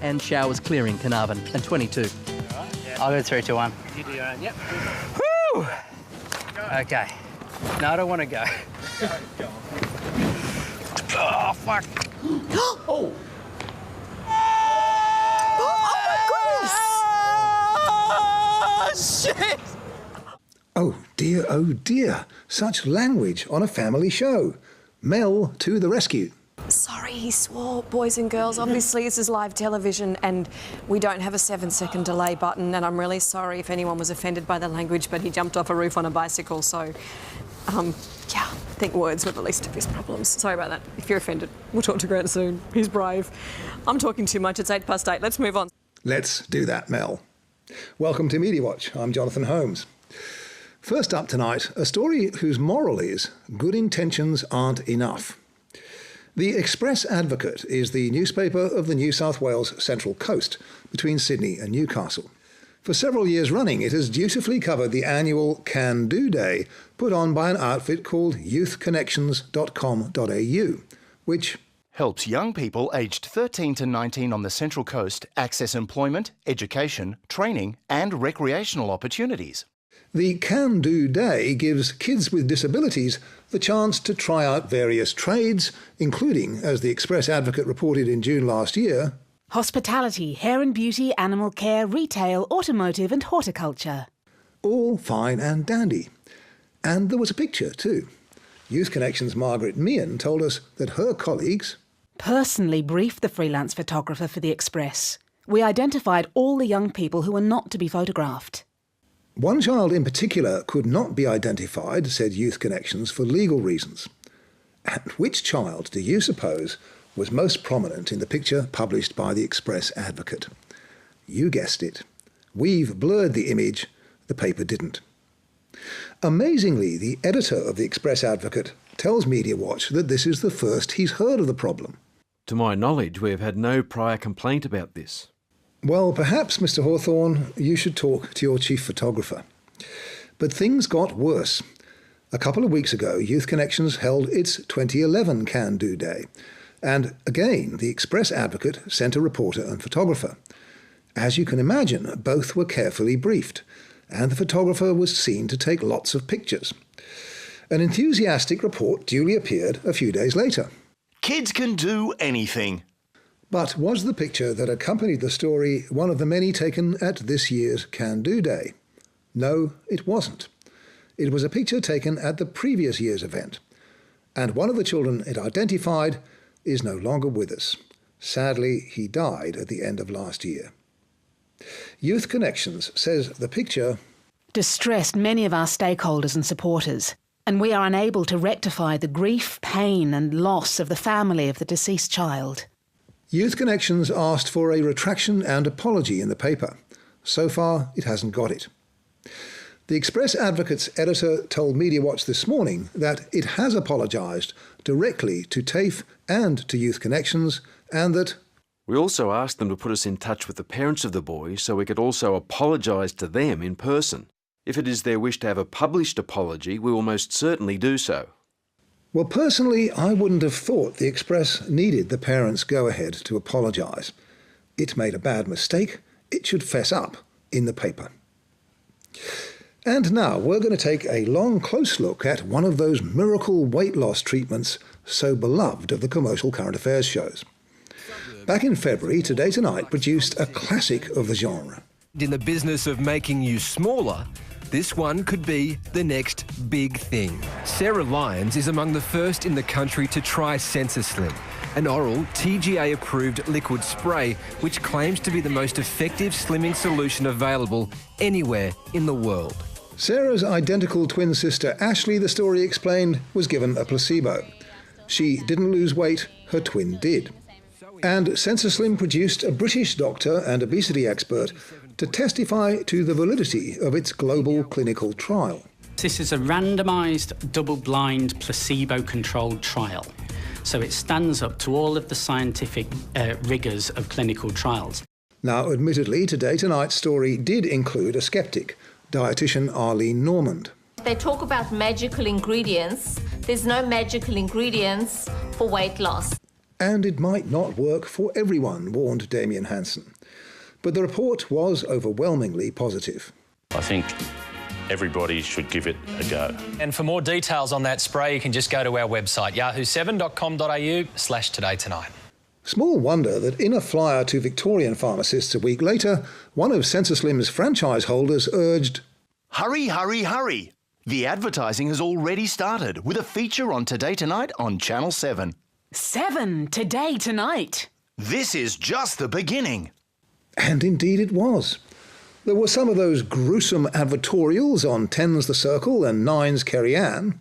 and showers clearing Carnarvon, and 22. I'll go 3, 2, 1. You do your own, yep. Woo! Okay. No, I don't want to go. Go on. Oh, fuck. Oh! Oh, shit! Oh dear, such language on a family show. Mel to the rescue. Sorry, he swore, boys and girls. Obviously, this is live television and we don't have a 7-second delay button, and I'm really sorry if anyone was offended by the language, but he jumped off a roof on a bicycle, so, yeah, I think words were the least of his problems. Sorry about that. If you're offended, we'll talk to Grant soon. He's brave. I'm talking too much. It's 8:08. Let's move on. Let's do that, Mel. Welcome to MediaWatch. I'm Jonathan Holmes. First up tonight, a story whose moral is good intentions aren't enough. The Express Advocate is the newspaper of the New South Wales Central Coast, between Sydney and Newcastle. For several years running, it has dutifully covered the annual Can Do Day put on by an outfit called youthconnections.com.au, which helps young people aged 13 to 19 on the Central Coast access employment, education, training and recreational opportunities. The Can Do Day gives kids with disabilities the chance to try out various trades, including, as the Express Advocate reported in June last year, hospitality, hair and beauty, animal care, retail, automotive and horticulture. All fine and dandy. And there was a picture too. Youth Connections' Margaret Meehan told us that her colleagues personally briefed the freelance photographer for the Express. We identified all the young people who were not to be photographed. One child in particular could not be identified, said Youth Connections, for legal reasons. And which child do you suppose was most prominent in the picture published by the Express Advocate? You guessed it. We've blurred the image, the paper didn't. Amazingly, the editor of the Express Advocate tells MediaWatch that this is the first he's heard of the problem. To my knowledge, we have had no prior complaint about this. Well, perhaps, Mr. Hawthorne, you should talk to your chief photographer. But things got worse. A couple of weeks ago, Youth Connections held its 2011 Can Do Day. And again, the Express Advocate sent a reporter and photographer. As you can imagine, both were carefully briefed, and the photographer was seen to take lots of pictures. An enthusiastic report duly appeared a few days later. Kids can do anything. But was the picture that accompanied the story one of the many taken at this year's Can Do Day? No, it wasn't. It was a picture taken at the previous year's event. And one of the children it identified is no longer with us. Sadly, he died at the end of last year. Youth Connections says the picture distressed many of our stakeholders and supporters, and we are unable to rectify the grief, pain and loss of the family of the deceased child. Youth Connections asked for a retraction and apology in the paper. So far, it hasn't got it. The Express Advocate's editor told MediaWatch this morning that it has apologised directly to TAFE and to Youth Connections, and that we also asked them to put us in touch with the parents of the boy so we could also apologise to them in person. If it is their wish to have a published apology, we will most certainly do so. Well, personally, I wouldn't have thought the Express needed the parents' go-ahead to apologise. It made a bad mistake. It should fess up in the paper. And now we're going to take a long, close look at one of those miracle weight loss treatments so beloved of the commercial current affairs shows. Back in February, Today Tonight produced a classic of the genre. In the business of making you smaller, this one could be the next big thing. Sarah Lyons is among the first in the country to try SensaSlim, an oral TGA-approved liquid spray which claims to be the most effective slimming solution available anywhere in the world. Sarah's identical twin sister Ashley, the story explained, was given a placebo. She didn't lose weight, her twin did. And SensaSlim produced a British doctor and obesity expert to testify to the validity of its global clinical trial. This is a randomised, double-blind, placebo-controlled trial. So it stands up to all of the scientific rigours of clinical trials. Now, admittedly, Today Tonight's story did include a sceptic, dietitian Arlene Normand. They talk about magical ingredients. There's no magical ingredients for weight loss. And it might not work for everyone, warned Damien Hansen. But the report was overwhelmingly positive. I think everybody should give it a go. And for more details on that spray, you can just go to our website, yahoo7.com.au/todaytonight. Small wonder that in a flyer to Victorian pharmacists a week later, one of SensaSlim's franchise holders urged, Hurry, hurry, hurry! The advertising has already started with a feature on Today Tonight on Channel 7. 7 Today Tonight. This is just the beginning. And indeed it was. There were some of those gruesome advertorials on 10's The Circle and 9's Kerry Ann.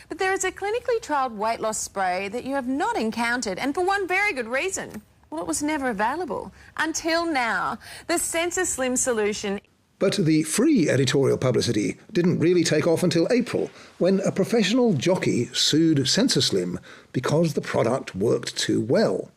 But there is a clinically trialled weight loss spray that you have not encountered, and for one very good reason. Well, it was never available. Until now. The SensaSlim solution. But the free editorial publicity didn't really take off until April, when a professional jockey sued SensaSlim because the product worked too well.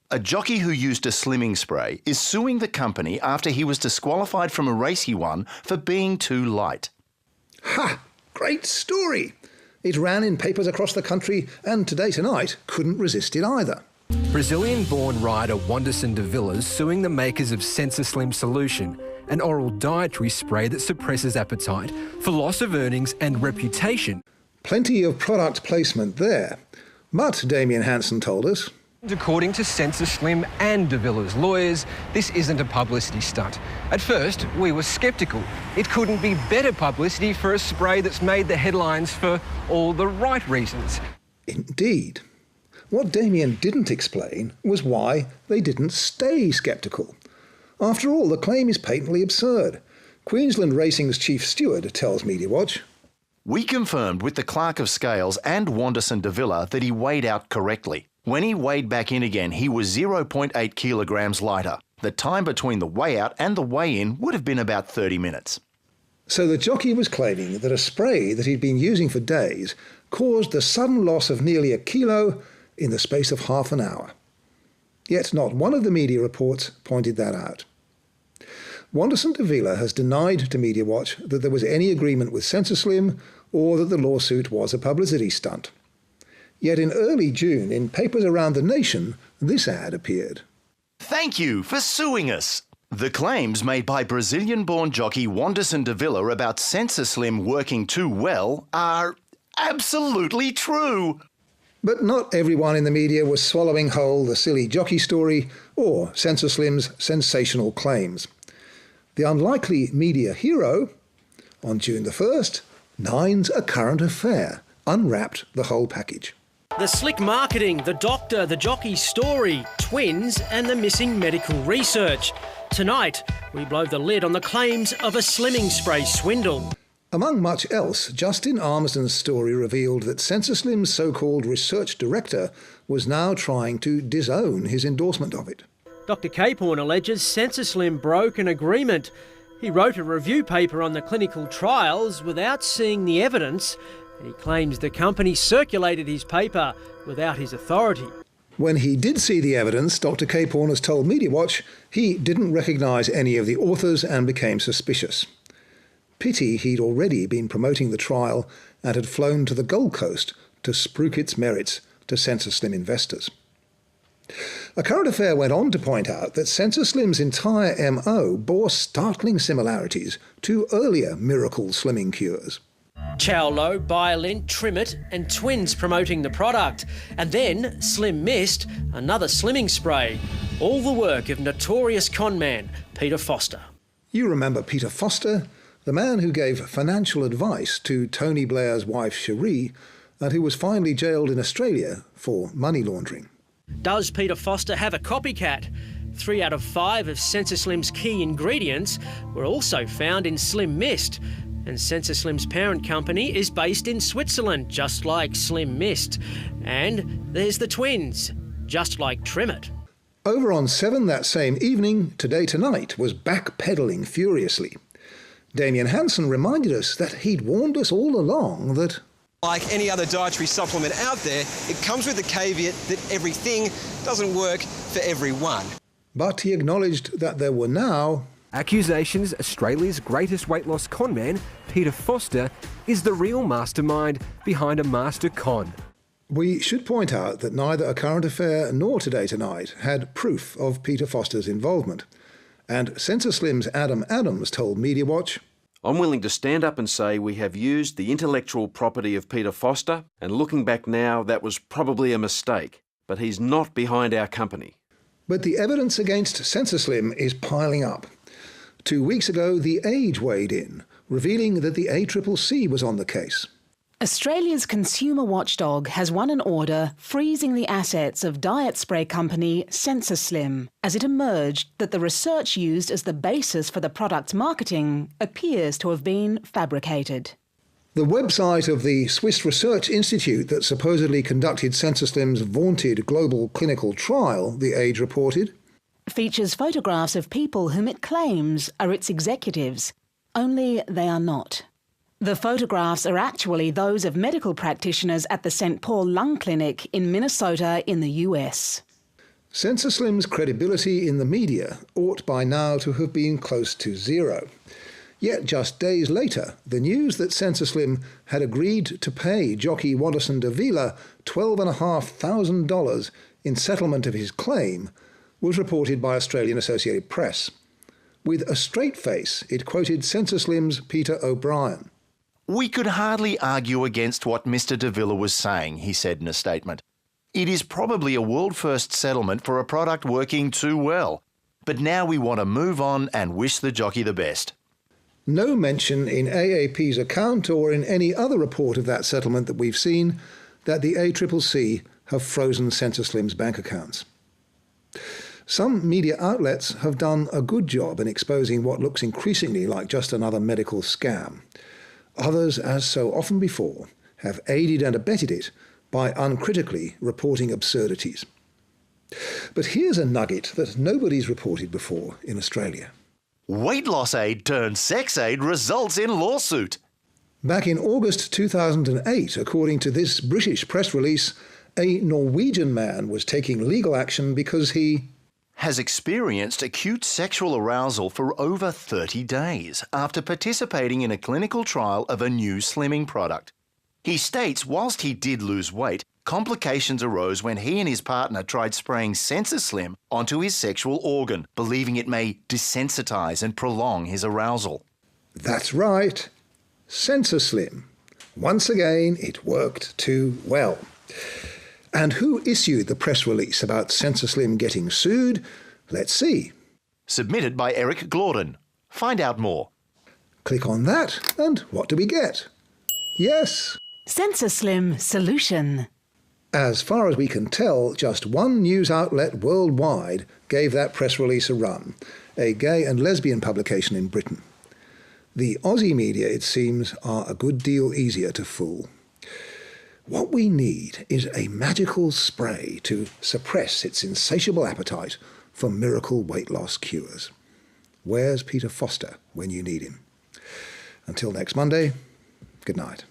A jockey who used a slimming spray is suing the company after he was disqualified from a race he won for being too light. Ha! Great story! It ran in papers across the country, and Today Tonight couldn't resist it either. Brazilian-born rider Wanderson de Villas suing the makers of SensaSlim Solution, an oral dietary spray that suppresses appetite for loss of earnings and reputation. Plenty of product placement there. But, Damien Hansen told us, according to SensaSlim and de Villas' lawyers, this isn't a publicity stunt. At first, we were sceptical. It couldn't be better publicity for a spray that's made the headlines for all the right reasons. Indeed. What Damien didn't explain was why they didn't stay sceptical. After all, the claim is patently absurd. Queensland Racing's chief steward tells MediaWatch, We confirmed with the Clerk of Scales and Wanderson de Villa that he weighed out correctly. When he weighed back in again, he was 0.8 kilograms lighter. The time between the weigh-out and the weigh-in would have been about 30 minutes. So the jockey was claiming that a spray that he'd been using for days caused the sudden loss of nearly a kilo in the space of half an hour. Yet not one of the media reports pointed that out. Wanderson de Villa has denied to MediaWatch that there was any agreement with SensaSlim or that the lawsuit was a publicity stunt. Yet in early June, in papers around the nation, this ad appeared. Thank you for suing us. The claims made by Brazilian-born jockey Wanderson de Villa about SensaSlim working too well are absolutely true. But not everyone in the media was swallowing whole the silly jockey story or SensaSlim's sensational claims. The unlikely media hero, on June the 1st, 9's A Current Affair unwrapped the whole package. The slick marketing, the doctor, the jockey's story, twins and the missing medical research. Tonight, we blow the lid on the claims of a slimming spray swindle. Among much else, Justin Armsden's story revealed that SensaSlim's so-called research director was now trying to disown his endorsement of it. Dr Caporn alleges SensaSlim broke an agreement. He wrote a review paper on the clinical trials without seeing the evidence. He claims the company circulated his paper without his authority. When he did see the evidence, Dr Caporn has told MediaWatch he didn't recognise any of the authors and became suspicious. Pity he'd already been promoting the trial and had flown to the Gold Coast to spruik its merits to SensaSlim investors. A Current Affair went on to point out that SensaSlim's entire MO bore startling similarities to earlier miracle slimming cures. Chowlo, Biolint, Trimit and twins promoting the product. And then Slim Mist, another slimming spray. All the work of notorious conman Peter Foster. You remember Peter Foster, the man who gave financial advice to Tony Blair's wife Cherie and who was finally jailed in Australia for money laundering. Does Peter Foster have a copycat? 3 out of 5 of SensaSlim's key ingredients were also found in Slim Mist. And SensaSlim's parent company is based in Switzerland, just like Slim Mist. And there's the twins, just like Trimit. Over on 7 that same evening, Today Tonight was backpedalling furiously. Damien Hansen reminded us that he'd warned us all along that, like any other dietary supplement out there, it comes with the caveat that everything doesn't work for everyone. But he acknowledged that there were now accusations Australia's greatest weight loss conman, Peter Foster, is the real mastermind behind a master con. We should point out that neither A Current Affair nor Today Tonight had proof of Peter Foster's involvement, and SensaSlim's Adam Adams told MediaWatch, I'm willing to stand up and say we have used the intellectual property of Peter Foster, and looking back now, that was probably a mistake, but he's not behind our company. But the evidence against SensaSlim is piling up. 2 weeks ago, The Age weighed in, revealing that the ACCC was on the case. Australia's consumer watchdog has won an order freezing the assets of diet spray company SensaSlim, as it emerged that the research used as the basis for the product's marketing appears to have been fabricated. The website of the Swiss Research Institute that supposedly conducted SensaSlim's vaunted global clinical trial, The Age reported, features photographs of people whom it claims are its executives, only they are not. The photographs are actually those of medical practitioners at the St. Paul Lung Clinic in Minnesota in the US. SensaSlim's credibility in the media ought by now to have been close to zero. Yet just days later, the news that SensaSlim had agreed to pay jockey Wanderson de Vila $12,500 in settlement of his claim was reported by Australian Associated Press. With a straight face, it quoted SensaSlim's Peter O'Brien. We could hardly argue against what Mr. de Vila was saying, he said in a statement. It is probably a world-first settlement for a product working too well. But now we want to move on and wish the jockey the best. No mention in AAP's account or in any other report of that settlement that we've seen that the ACCC have frozen SensaSlim's bank accounts. Some media outlets have done a good job in exposing what looks increasingly like just another medical scam. Others, as so often before, have aided and abetted it by uncritically reporting absurdities. But here's a nugget that nobody's reported before in Australia. Weight loss aid turned sex aid results in lawsuit. Back in August 2008, according to this British press release, a Norwegian man was taking legal action because he has experienced acute sexual arousal for over 30 days after participating in a clinical trial of a new slimming product. He states whilst he did lose weight, complications arose when he and his partner tried spraying SensaSlim onto his sexual organ, believing it may desensitize and prolong his arousal. That's right, SensaSlim. Once again, it worked too well. And who issued the press release about SensaSlim getting sued? Let's see. Submitted by Eric Glorden. Find out more. Click on that, and what do we get? Yes. SensaSlim Solution. As far as we can tell, just one news outlet worldwide gave that press release a run, a gay and lesbian publication in Britain. The Aussie media, it seems, are a good deal easier to fool. What we need is a magical spray to suppress its insatiable appetite for miracle weight loss cures. Where's Peter Foster when you need him? Until next Monday, good night.